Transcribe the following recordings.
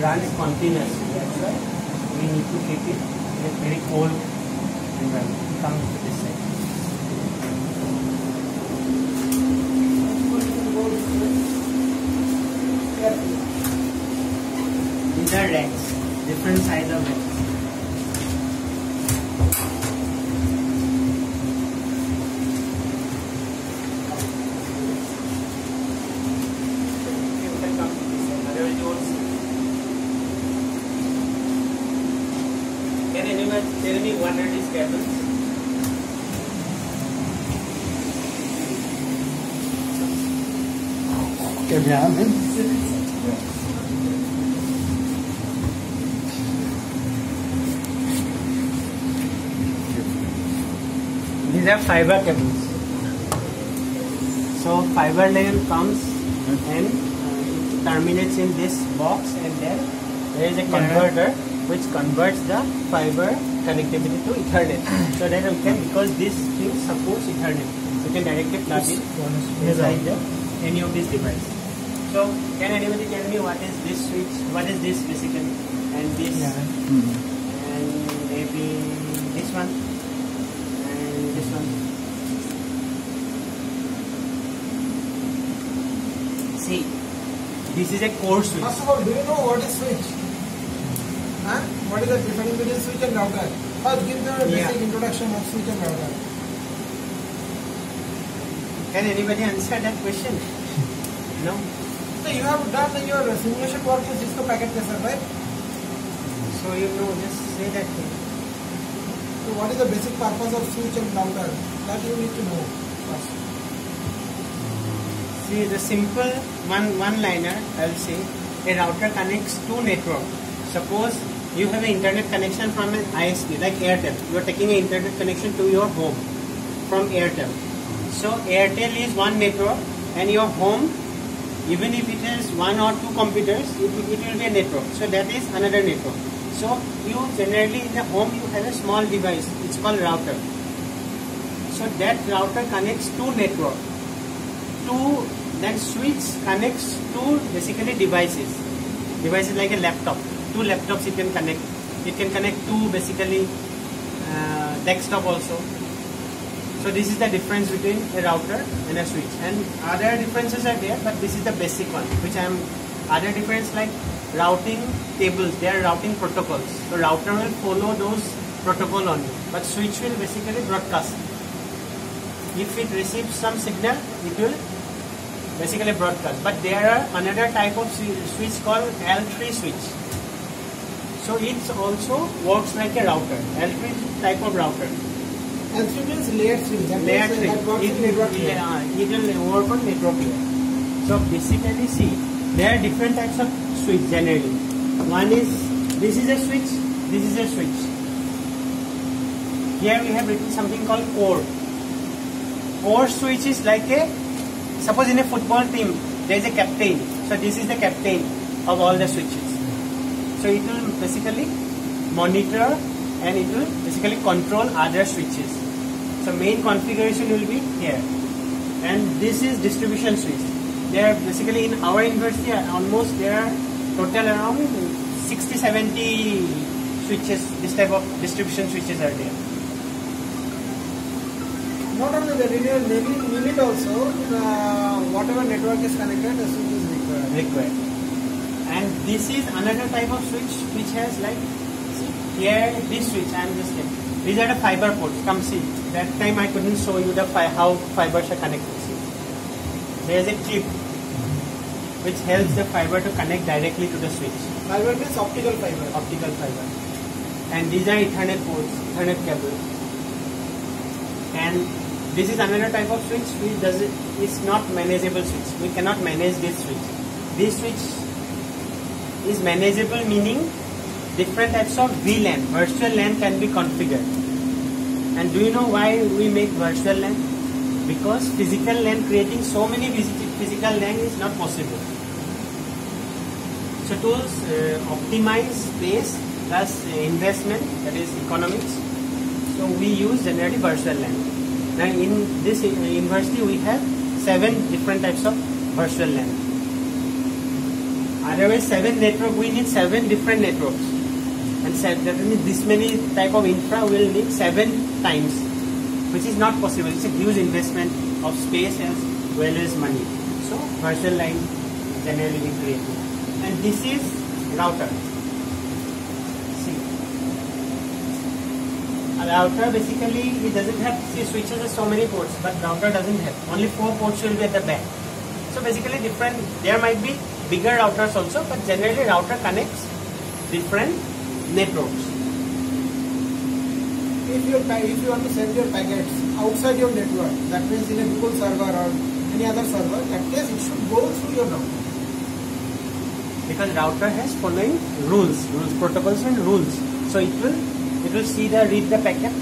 runs continuously. That's why we need to keep it in a very cold environment. Come to this side. These are racks, different size of racks. Can anyone tell me what are these cables? These are fiber cables. So fiber line comes and it terminates in this box, and then there is a converter which converts the fiber connectivity to Ethernet. So that we can, because this thing supports Ethernet, we can directly plug it inside any of these devices. So can anybody tell me what is this switch? What is this basically? And this, and maybe this one, and this one. See, this is a core switch. First of all, do you know what is switch? Huh? What is the difference between switch and router? First, give the basic introduction of switch and router. Can anybody answer that question? No? So you have done your simulation work in Cisco packet tracer, right? So you know, just say that thing. So what is the basic purpose of switch and router? That you need to know first. See, the simple one-liner, I will say, a router connects two networks. Suppose you have an internet connection from an ISP like Airtel. You are taking an internet connection to your home from Airtel. So Airtel is one network, and your home, even if it has one or two computers, it will be a network. So that is another network. So you generally in the home you have a small device. It's called router. So that router connects two networks. Then switch connects two basically devices. Devices like a laptop. Two laptops it can connect. It can connect two basically desktop also. So this is the difference between a router and a switch. And other differences are there, but this is the basic one, which I am. Other difference like routing tables. They are routing protocols. So router will follow those protocol only, but switch will basically broadcast. If it receives some signal, it will basically broadcast. But there are another type of switch called L3 switch. So it also works like a router. L3 type of router. L3 means layered switch. Layered switch. That works in network layer. It will work on network layer. So basically, see, there are different types of switch generally. One is, this is a switch, this is a switch. Here we have written something called core. Core switch is like a, suppose in a football team, there is a captain. So this is the captain of all the switches. So it will basically monitor and it will basically control other switches. So main configuration will be here. And this is distribution switch. There are basically in our university almost there are total around 60-70 switches, this type of distribution switches are there. Not only the limit also, whatever network is connected, the switch is required. And this is another type of switch which has like, see, here this switch I am just saying. These are the fiber ports. Come see. That time I couldn't show you the how fibers are connected. See. There is a chip which helps the fiber to connect directly to the switch. Fiber means optical fiber. Optical fiber. And these are Ethernet ports, Ethernet cables. And this is another type of switch which is not manageable switch. We cannot manage this switch. This switch is manageable, meaning different types of VLAN, virtual LAN can be configured. And do you know why we make virtual LAN? Because physical LAN, creating so many physical LAN is not possible. So to optimize space plus investment, that is economics, so we use generally virtual LAN. Now in this university we have 7 different types of virtual LAN. Otherwise, 7 network, we need 7 different networks. And that means this many type of infra will need 7 times, which is not possible. It's a huge investment of space as well as money. So, virtual line generally we create. And this is router. See, a router basically it doesn't have, see, switches has so many ports, but router doesn't have. Only 4 ports will be at the back. So basically different, there might be bigger routers also, but generally router connects different networks. If you want to send your packets outside your network, that means in a Google server or any other server, that case it should go through your router. Because router has following rules, protocols and rules. So it will read the packet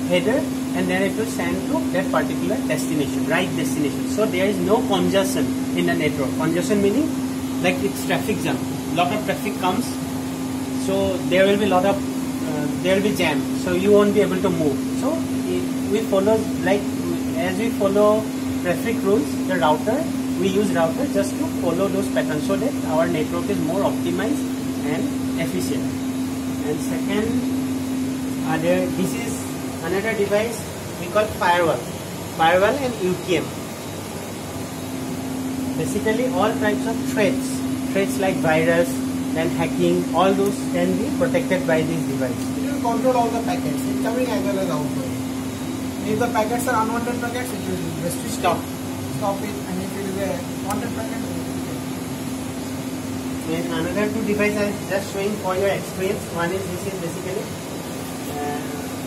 header and then it will send to that particular destination, right destination. So there is no congestion in the network. Congestion meaning like it's traffic jam. Lot of traffic comes, so there will be there will be jam. So you won't be able to move. So we follow as we follow traffic rules. The router, we use router just to follow those patterns so that our network is more optimized and efficient. And second, this is another device we call firewall and UTM. Basically all types of threats like virus and hacking, all those can be protected by this device. It will control all the packets, incoming as well as outgoing. If the packets are unwanted packets, it will restrict stop it, and if it is a wanted packet, it will and another 2 devices I am just showing for your experience. One is this is basically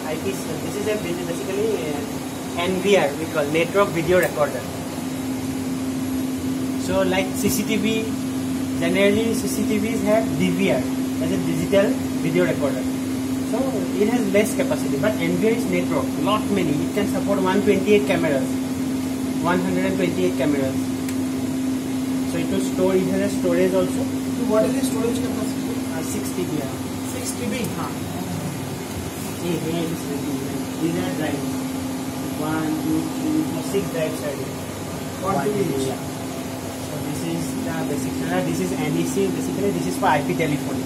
this is basically NVR, we call network video recorder. So like CCTV, generally CCTVs have DVR as a digital video recorder. So it has less capacity, but NVR is network, lot many. It can support 128 cameras, 128 cameras. So it will store, it has a storage also. So what is the storage capacity? 6 TB. 6 TB. These are drives. 1, 2, 3, 4, 6 drives are there. 1 TB each. So this is the basic standard. This is NEC. Basically, this is for IP telephony.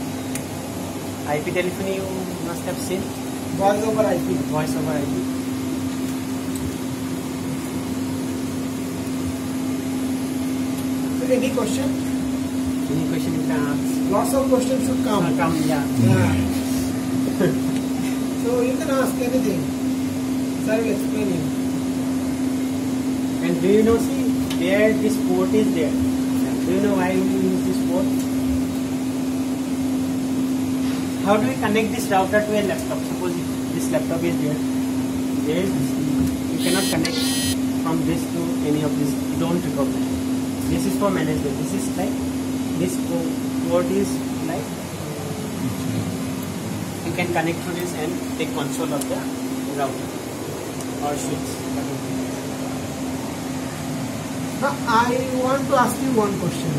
IP telephony you must have seen. Voice over IP. Voice over IP. So any question? Any question you can ask? Lots of questions should come. Yeah. So you can ask anything. Sir will explain you. And do you know, see, where this port is there? Do you know why we use this port? How do we connect this router to a laptop? Suppose this laptop is there. You cannot connect from this to any of this. You don't recognize. This is for management. This is like, this port is like, you can connect to this and take control of the router or switch. Now I want to ask you one question.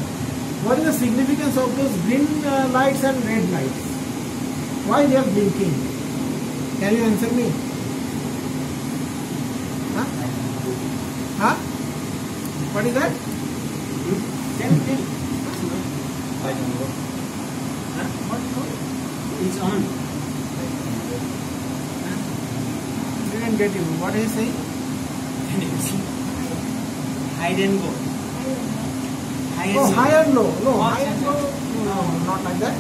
What is the significance of those green lights and red lights? Why they are blinking? Can you answer me? Huh? What is that? Tell. I don't know. What? It's on. Didn't get you. What is he saying? Hide and go. High and low. No, high and low. No, not like that.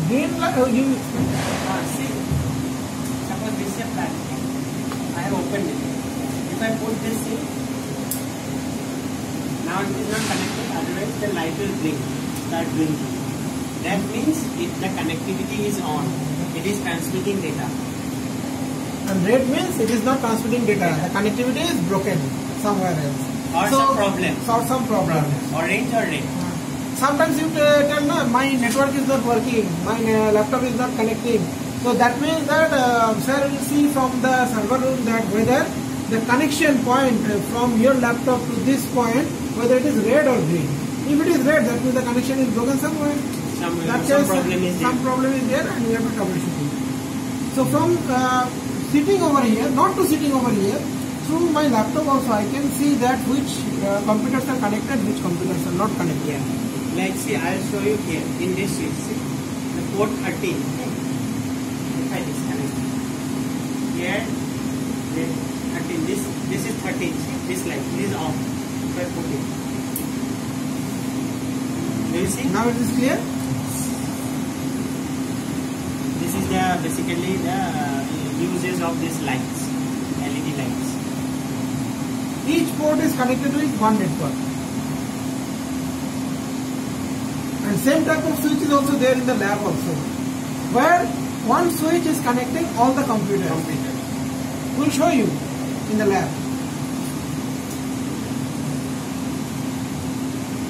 Green light. You see. Suppose this is a platform. I have opened it. If I put this in, now it is not connected. Otherwise, the light will blink. Start blinking. That means if the connectivity is on, it is transmitting data. And red means it is not transmitting data. The connectivity is broken somewhere else. Or some problem. Or some problem. Orange or red. Sometimes you tell, no, my network is not working, my laptop is not connecting. So that means that sir will see from the server room that whether the connection point from your laptop to this point, whether it is red or green. If it is red, that means the connection is broken somewhere. Some problem is there. Some problem is there and we have to troubleshoot it. So from sitting over here, not to sitting over here, through my laptop also I can see that which computers are connected, which computers are not connected. Yeah. Like see, I'll show you here in this switch. See, the port 13. Okay? If I disconnect here, then 13. This is 13. See, this light. This is off. If I put it, do you see? Now it is clear. This is the basically the uses of these lights, LED lights. Each port is connected with one network. And same type of switch is also there in the lab also, where one switch is connecting all the computers. We'll show you in the lab.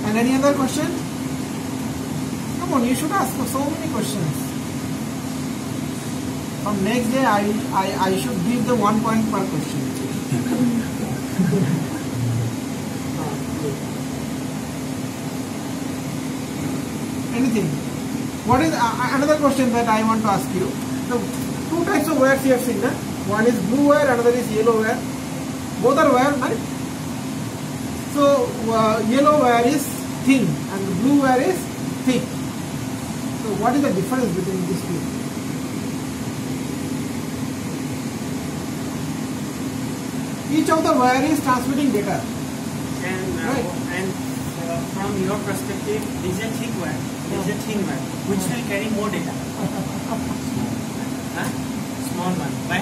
And any other question? Come on, you should ask for so many questions. From next day, I should give the 1 point per question. Anything? What is another question that I want to ask you? The two types of wires you have seen. One is blue wire, another is yellow wire. Both are wire, right? So yellow wire is thin and blue wire is thick. So what is the difference between these two? Each of the wire is transmitting data. And Right. From your perspective, this is a thick wire. This is a thin wire, which will carry more data. Huh? Small one. Why?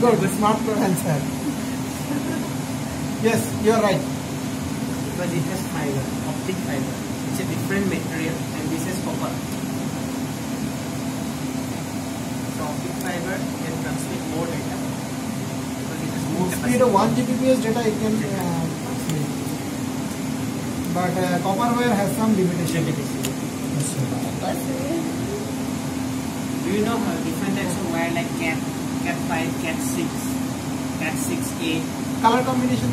Good, smart answer. Yes, you are right. Because it has fiber, optic fiber. It's a different material, and this is copper. So optic fiber can transmit more data because it has more Speed of 1 Gbps data it can transmit. But copper wire has some limitation. Do you know different types of wire like Cat 5, Cat 6, Cat 6A? Color combination.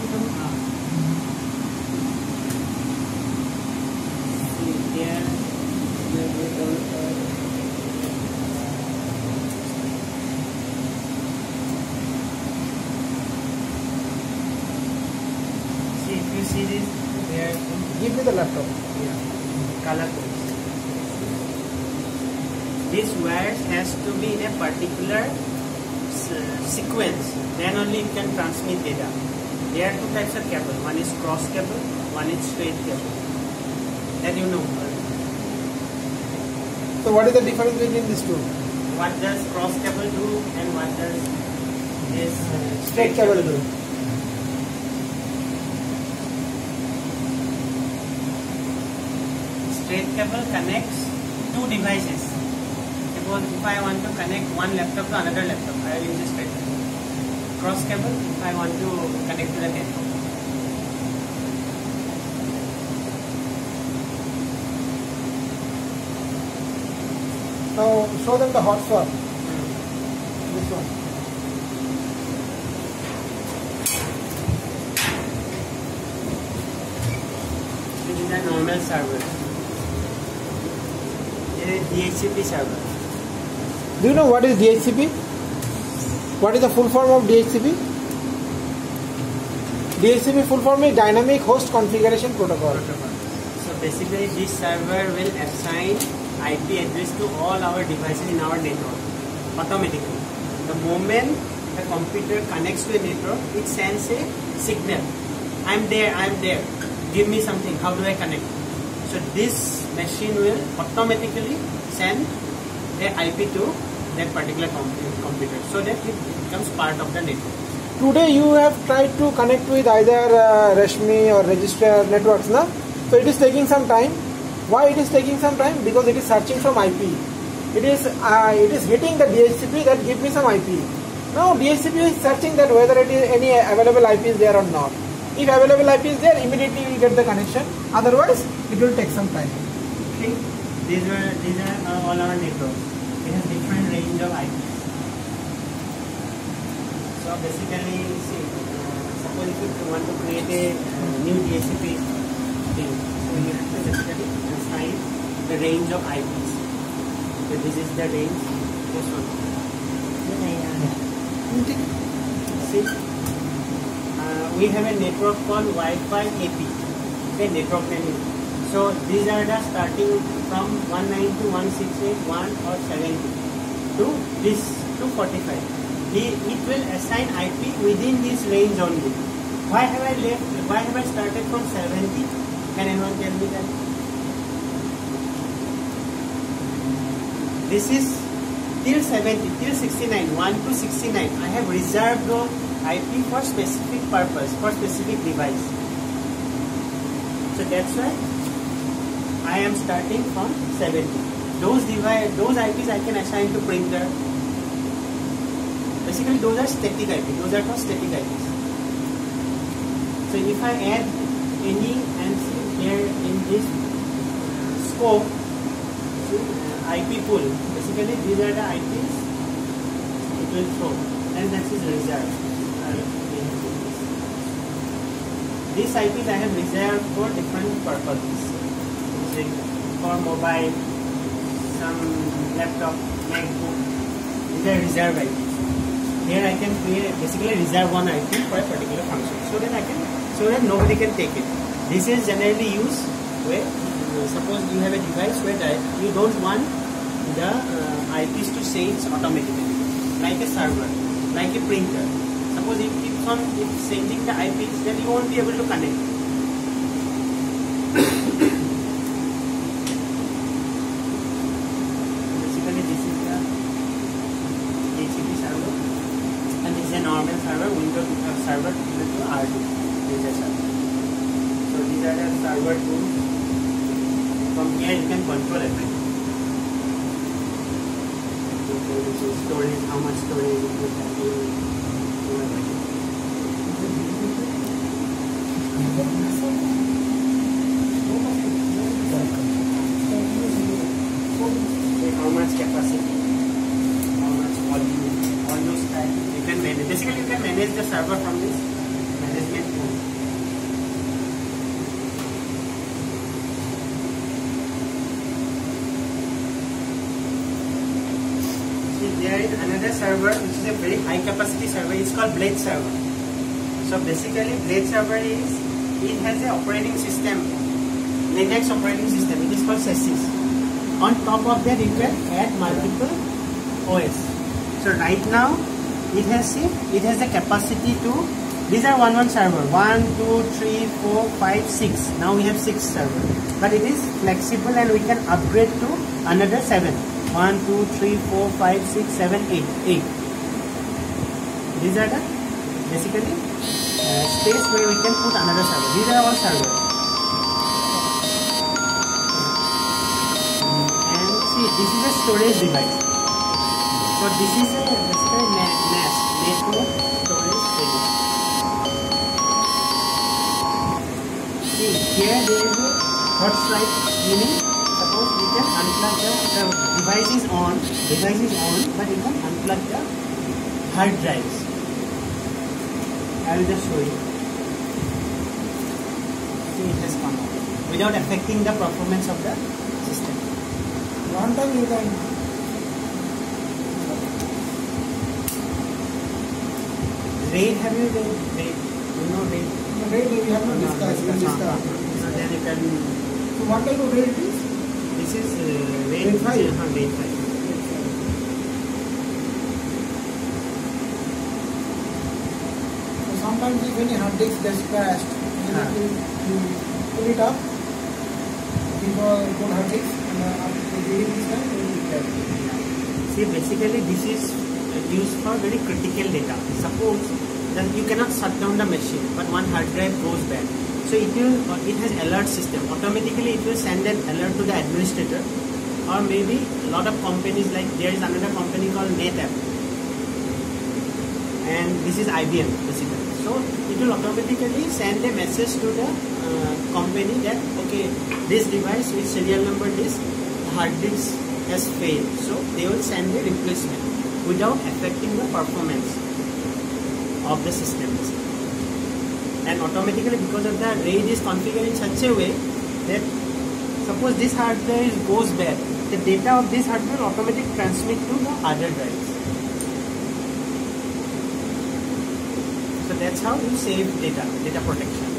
See here. See, if you see this, there. Give me the laptop. Yeah. Color codes. This wires has to be in a particular sequence, then only it can transmit data. There are two types of cable. One is cross cable, one is straight cable. That you know. So what is the difference between these two? What does cross cable do and what does this Straight cable do? Straight cable connects two devices. Suppose if I want to connect one laptop to another laptop, I will use a straight cable. Cross cable if I want to connect to the network. Now show them the hot swap. This one. This is a normal server. This is DHCP server. Do you know what is DHCP? What is the full form of DHCP? DHCP full form is Dynamic Host Configuration Protocol. So basically this server will assign IP address to all our devices in our network automatically. The moment the computer connects to a network, it sends a signal. I'm there. Give me something. How do I connect? So this machine will automatically send the IP to that particular computer so that it becomes part of the network. Today you have tried to connect with either Rashmi or register networks, na? So it is taking some time. Why it is taking some time? Because it is searching from IP. It is hitting the DHCP that give me some IP. Now DHCP is searching that whether it is any available IP is there or not. If available IP is there, immediately you will get the connection. Otherwise, it will take some time. Okay, these are all our networks. It has different range of IPs. So basically, see, suppose if you want to create a new DHCP thing, so you have to basically assign the range of IPs. So this is the range. This one. See, we have a network called Wi-Fi AP. Okay, network name. So these are the starting from 192.168.1 or 70 to this 245. It will assign IP within this range only. Why have I left? Why have I started from 70? Can anyone tell me that? This is till 70, till 69, 1 to 69. I have reserved the IP for specific purpose, for specific device. So that's why I am starting from 70. Those IPs I can assign to printer. Basically, those are static IP. Those are for static IPs. So if I add any and see here in this scope, IP pool, basically these are the IPs it will throw, and that is reserved. These IPs I have reserved for different purposes, for mobile, some laptop, MacBook. These are reserved IPs. Here I can basically reserve one IP for a particular function, so that nobody can take it. This is generally used where suppose you have a device where you don't want the IPs to change automatically, like a server, like a printer. Suppose it keeps on changing the IPs, then you won't be able to connect. Basically, this is the HTTP server, and this is a normal server, Windows server equal to R2. This is a server. So these are the server tools. From here you can control everything. Storage, how much storage you put have. How much capacity, how much volume, all those types you can manage. Basically, you can manage the server from this management tool. There is another server which is a very high capacity server. It's called Blade server. So basically, Blade server it has an operating system, Linux operating system. It is called SESIS. On top of that, you can add multiple OS. So right now, it has the capacity to. These are one server. 1, 2, 3, 4, 5, 6. Now we have 6 servers. But it is flexible and we can upgrade to another 7. 1, 2, 3, 4, 5, 6, 7, 8. These are the basically space where we can put another server. These are all servers. And see, this is a storage device. So this is a basically NAS, network storage device. See, here there is a hot swipe, meaning suppose you can unplug the device is on, but you can unplug the hard drives. I will just show you. See, it has come out without affecting the performance of the system. One time you can. RAID, have you read RAID? You know RAID? RAID we have not discussed. So then you can. So what type of RAID it is? This is RAID 5. RAID 5. Sometimes if any hard disk gets crashed, you pull it up, people put hard disk, and after reading this time, you will get it. See, basically this is used for very critical data. Suppose that you cannot shut down the machine, but one hard drive goes bad. So it has alert system. Automatically it will send an alert to the administrator, or maybe a lot of companies, like there is another company called NetApp, and this is IBM basically. So it will automatically send a message to the company that okay, this device with serial number this hard disk has failed. So they will send a replacement without affecting the performance of the system. And automatically, because of that, RAID is configured in such a way that suppose this hard drive goes bad, the data of this hard drive will automatically transmit to the other drives. So that's how you save data protection.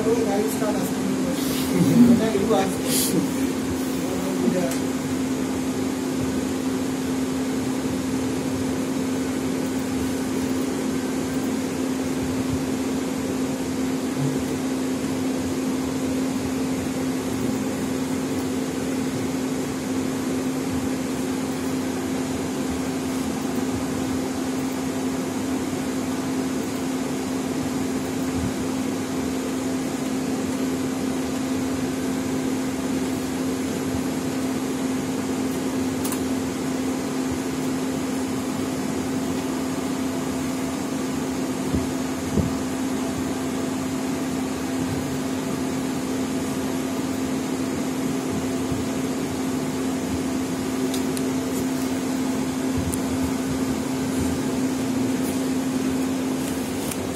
otherwise I will start asking you questions. Better you ask. Yeah.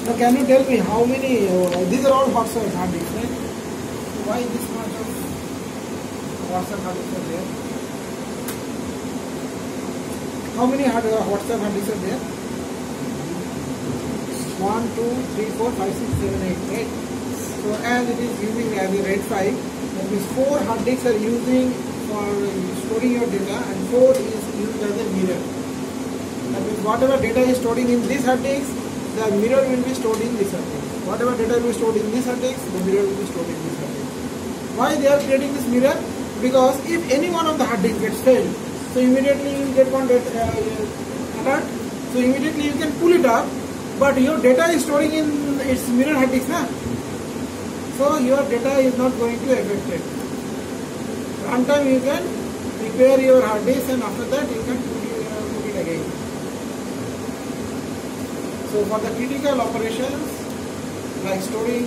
Now can you tell me how many, these are all WhatsApp hard disks, right? So why this much of WhatsApp hard disks are there? How many WhatsApp hard disks are there? 1, 2, 3, 4, 5, 6, 7, 8, right? So as it is using as a RAID 5, that means 4 hard disks are using for storing your data and 4 is used as a mirror. That means whatever data is stored in this hard disk, the mirror will be stored in this hard disk. Whatever data will be stored in this hard disk, the mirror will be stored in this hard disk. Why they are creating this mirror? Because if any one of the hard disks gets failed, so immediately you will get one alert. So immediately you can pull it up, but your data is storing in its mirror hard disk, na? So your data is not going to affect it. Runtime you can repair your hard disk and after that you can put it again. So for the critical operations like storing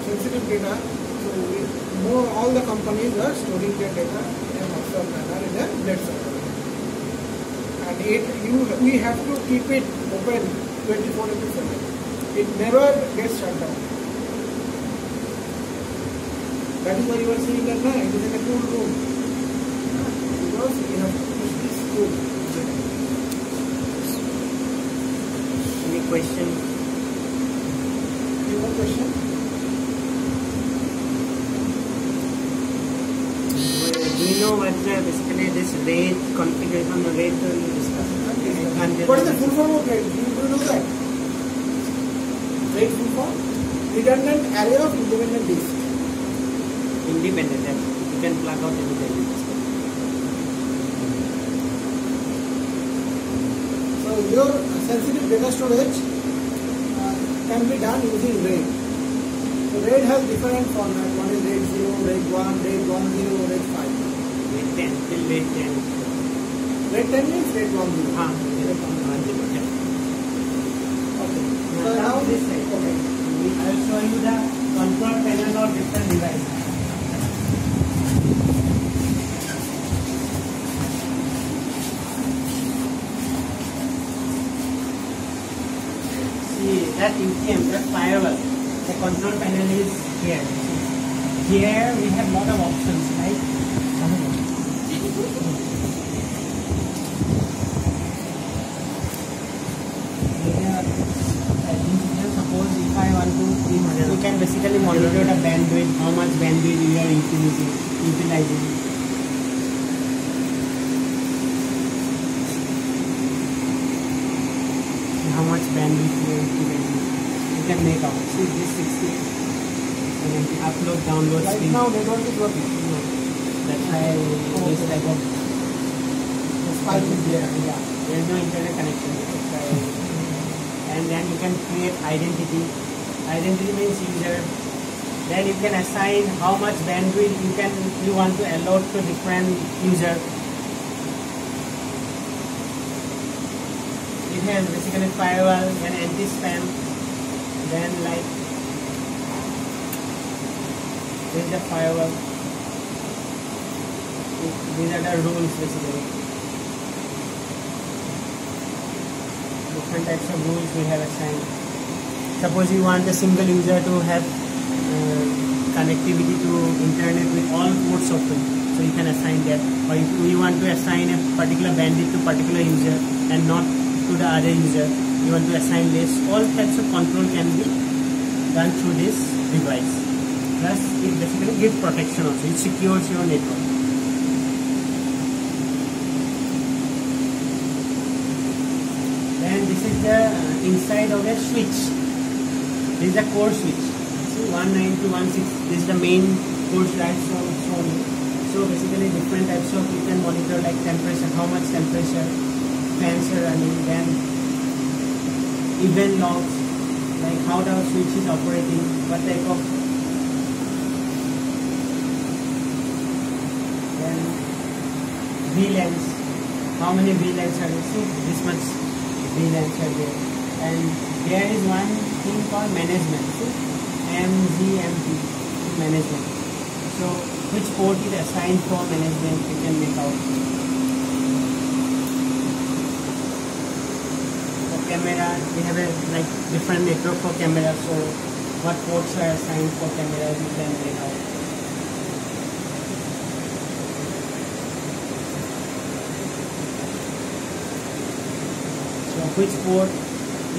sensitive data, so all the companies are storing their data in a master manner in a blade server. And we have to keep it open 24/7. It never gets shut down. That is why you are seeing that now it is in a cool room. Because you have to push this cool. Any question? Any more question? Do you know what basically this RAID configuration, the RAID you discussed? What is the full form of RAID? Do you know that? RAID full form? Redundant array of independent disks. Independent, that you can plug out independent. So your sensitive data storage can be done using RAID. So RAID has different formats. One is RAID 0, RAID 1, RAID 10, RAID 5. RAID 10 till RAID 10. RAID 10 means RAID 10. Okay. So now this side. Okay. I will show you the control panel of different devices. That UTM, that firewall, the control panel is here. Here we have lot of options, right? Suppose if I want to, we can basically monitor the bandwidth, how much bandwidth we are utilizing. How much bandwidth we are utilizing. You can make out. See this 60, 70, upload, download Right speed. now network is working. No. That's why this type of Spike is there. yeah. There is no internet connection. That's why. And then you can create identity. Identity means user. Then you can assign how much bandwidth you want to allot to different user. It has basically firewall and anti-spam. Then like this is the firewall. These are the rules basically. Different types of rules we have assigned. Suppose you want a single user to have connectivity to internet with all ports open, so you can assign that. Or if you want to assign a particular bandwidth to particular user and not to the other user, you want to assign this. All types of control can be done through this device. Plus it basically gives protection also, it secures your network. Then this is the inside of a switch. This is the core switch. See 192.168, this is the main core light shown. So basically different types of, you can monitor like temperature, how much temperature, fans are running, then event logs, like how the switch is operating, what type of, then VLANs, how many VLANs are there, see this much VLANs are there, and there is one thing called management, see MZMT, management. So which port is assigned for management, you can make out. For camera, we have a like different network for camera, so what ports are assigned for cameras, you can make out. So which port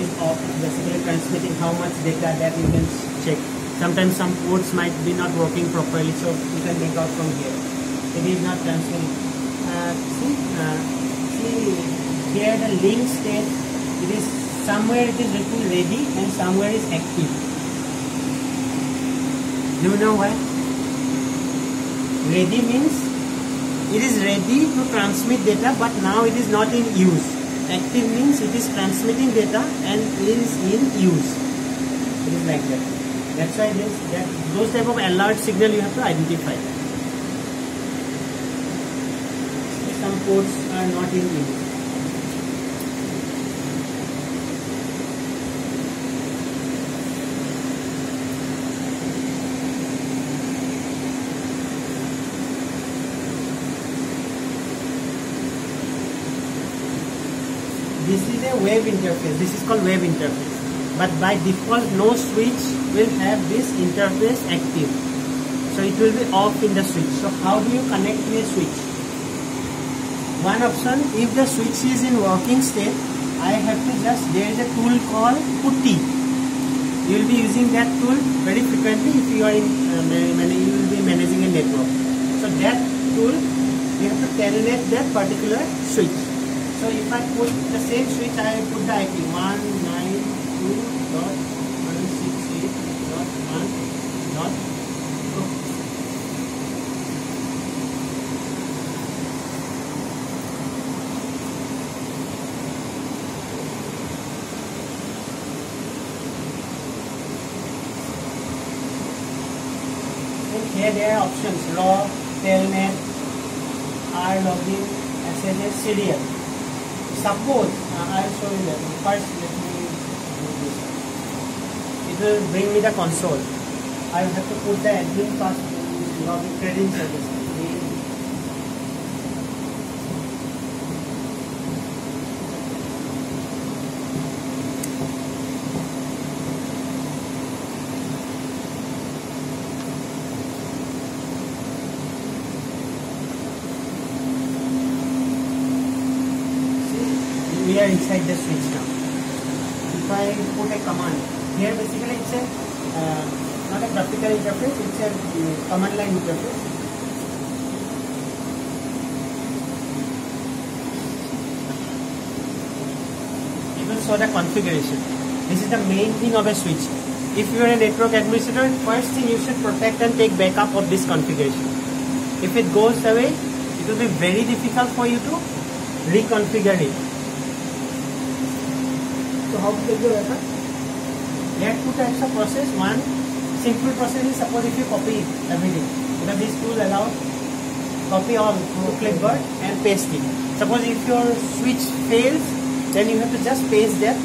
is off, basically transmitting how much data, that you can check. Sometimes some ports might be not working properly, so you can make out from here. It is not transmitting. See here the link state, it is somewhere it is written ready and somewhere is active. Do you know why? Ready means it is ready to transmit data, but now it is not in use. Active means it is transmitting data and is in use. It is like that. That's why those type of alert signal you have to identify. Some ports are not in use. This is a web interface. This is called web interface. But by default, no switch will have this interface active. So it will be off in the switch. So how do you connect to a switch? One option, if the switch is in working state, I have to just, there is a tool called PuTTY. You will be using that tool very frequently if you are in, you will be managing a network. So that tool, you have to telnet that particular switch. So if I put the same switch, I put the IP 192.168.1. Here there are options: raw, telnet, rlogin, SSH, serial. Suppose I'll show you that. First, let me do this. It will bring me the console. I have to put the admin password, login credentials. We are inside the switch now. If I put a command, here basically it's a not a graphical interface, it's a command line interface. It will show the configuration. This is the main thing of a switch. If you are a network administrator, first thing you should protect and take backup of this configuration. If it goes away, it will be very difficult for you to reconfigure it. So how to take the backup? There are two types of process. One simple process is, suppose if you copy everything, because this tool allows copy all through clipboard and paste it. Suppose if your switch fails, then you have to just paste that,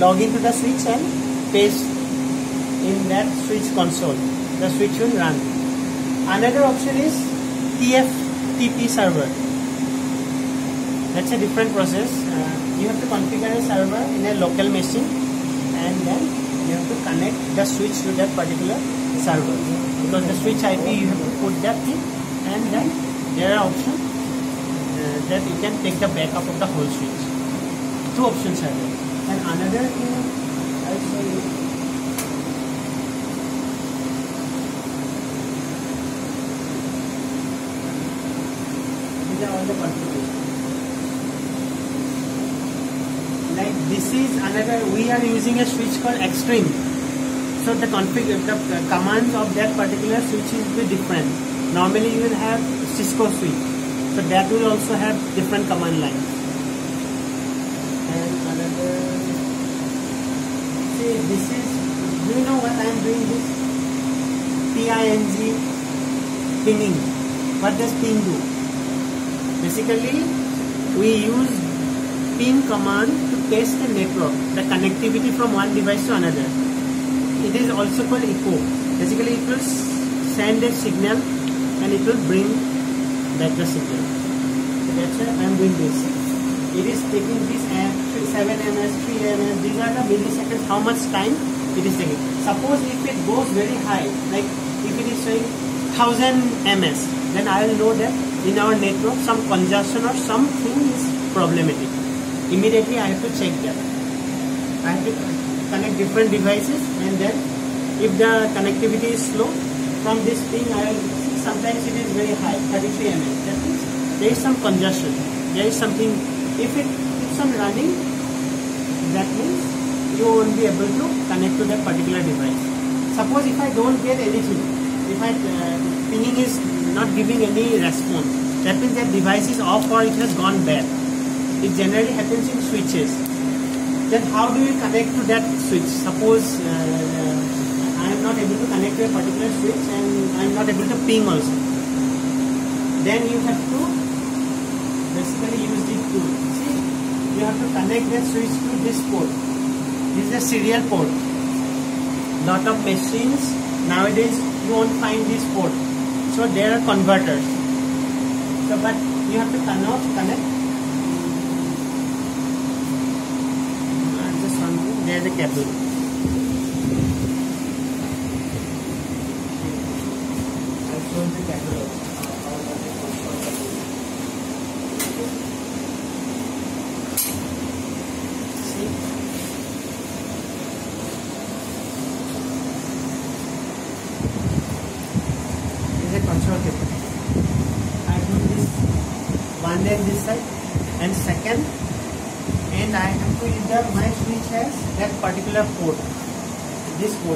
log into the switch and paste in that switch console. The switch will run. Another option is TFTP server. That's a different process. You have to configure a server in a local machine and then you have to connect the switch to that particular server. Because the switch IP, you have to put that thing, and then there are options that you can take the backup of the whole switch. Two options are there. And another thing I'll show you. all the configuration. Like this is another, we are using a switch called Extreme. So the commands of that particular switch will be different. Normally you will have Cisco switch. So that will also have different command lines. And another, see this is, do you know what I am doing this? PING, pinging. What does ping do? Basically we use ping command to test the network, the connectivity from one device to another. It is also called echo. Basically it will send a signal and it will bring back the signal. So that's why I am doing this. It is taking this 7 ms, 3 ms, these are the milliseconds, how much time it is taking. Suppose if it goes very high, like if it is saying 1000 ms, then I will know that in our network some congestion or something is problematic. Immediately I have to check that. I have to connect different devices, and then if the connectivity is slow, from this ping I will see sometimes it is very high, 33 ms. That means there is some congestion. There is something, if it keeps on running, that means you won't be able to connect to that particular device. Suppose if I don't get anything, if my pinging is not giving any response, that means that device is off or it has gone bad. It generally happens in switches. Then how do you connect to that switch? Suppose I am not able to connect to a particular switch and I am not able to ping also. Then you have to basically use the tool. See, you have to connect that switch to this port. This is a serial port. Lot of machines nowadays you won't find this port. So there are converters. So but you have to connect. Just one thing, there is a cable. I'll show the cable. See? Control cable. I put this one end this side and second, and I have to use my switch as that particular port, this port.